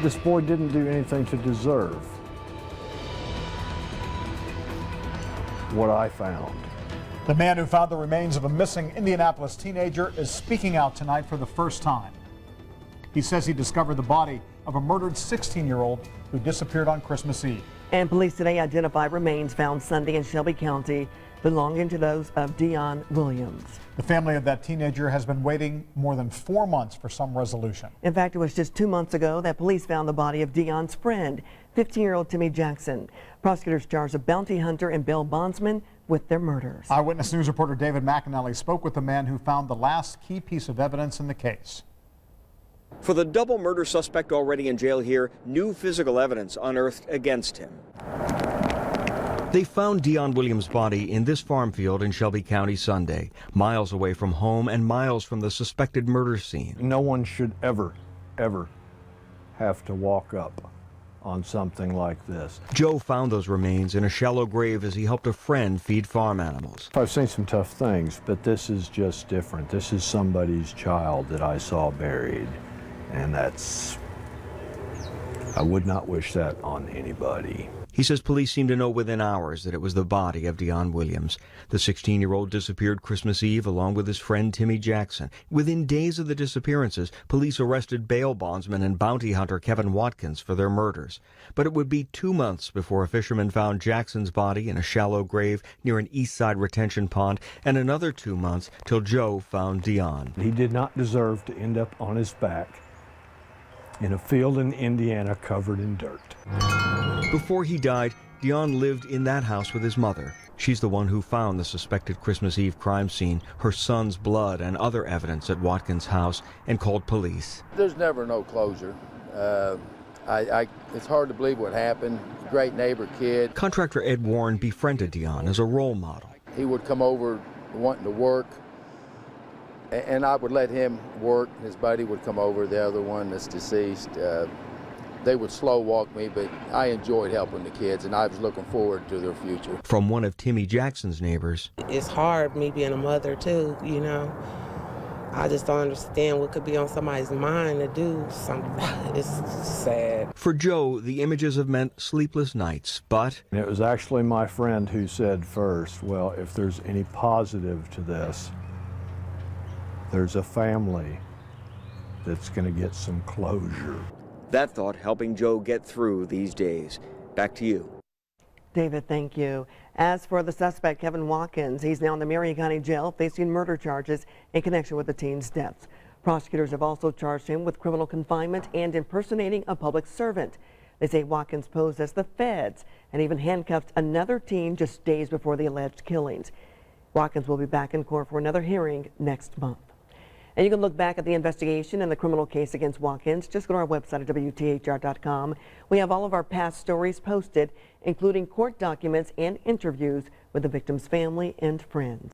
This boy didn't do anything to deserve what I found. The man who found the remains of a missing Indianapolis teenager is speaking out tonight for the first time. He says he discovered the body of a murdered 16-year-old who disappeared on Christmas Eve. And police today identified remains found Sunday in Shelby County belonging to those of Dion Williams. The family of that teenager has been waiting more than 4 months for some resolution. In fact, it was just 2 months ago that police found the body of Dion's friend, 15-year-old Timmy Jackson. Prosecutors charged a bounty hunter and bail bondsman with their murders. Eyewitness News reporter David McAnally spoke with the man who found the last key piece of evidence in the case. For the double murder suspect already in jail here, new physical evidence unearthed against him. They found Dion Williams' body in this farm field in Shelby County Sunday, miles away from home and miles from the suspected murder scene. No one should ever have to walk up on something like this. Joe found those remains in a shallow grave as he helped a friend feed farm animals. I've seen some tough things, but this is just different. This is somebody's child that I saw buried, and I would not wish that on anybody. He says police seemed to know within hours that it was the body of Dion Williams. The 16-year-old disappeared Christmas Eve along with his friend Timmy Jackson. Within days of the disappearances, police arrested bail bondsman and bounty hunter Kevin Watkins for their murders. But it would be 2 months before a fisherman found Jackson's body in a shallow grave near an east side retention pond, and another 2 months till Joe found Dion. He did not deserve to end up on his back in a field in Indiana covered in dirt. Before he died, Dion lived in that house with his mother. She's the one who found the suspected Christmas Eve crime scene, her son's blood and other evidence at Watkins' house, and called police. There's never no closure. It's hard to believe what happened. Great neighbor kid. Contractor Ed Warren befriended Dion as a role model. He would come over wanting to work, and I would let him work. His buddy would come over, the other one that's deceased. They would slow walk me, but I enjoyed helping the kids, and I was looking forward to their future. From one of Timmy Jackson's neighbors. It's hard, me being a mother, too, you know. I just don't understand what could be on somebody's mind to do something. It's sad. For Joe, the images have meant sleepless nights, but... It was actually my friend who said first, well, if there's any positive to this, there's a family that's going to get some closure. That thought helping Joe get through these days. Back to you. David, thank you. As for the suspect, Kevin Watkins, he's now in the Marion County Jail facing murder charges in connection with the teen's deaths. Prosecutors have also charged him with criminal confinement and impersonating a public servant. They say Watkins posed as the feds and even handcuffed another teen just days before the alleged killings. Watkins will be back in court for another hearing next month. And you can look back at the investigation and the criminal case against Watkins. Just go to our website at WTHR.com. We have all of our past stories posted, including court documents and interviews with the victim's family and friends.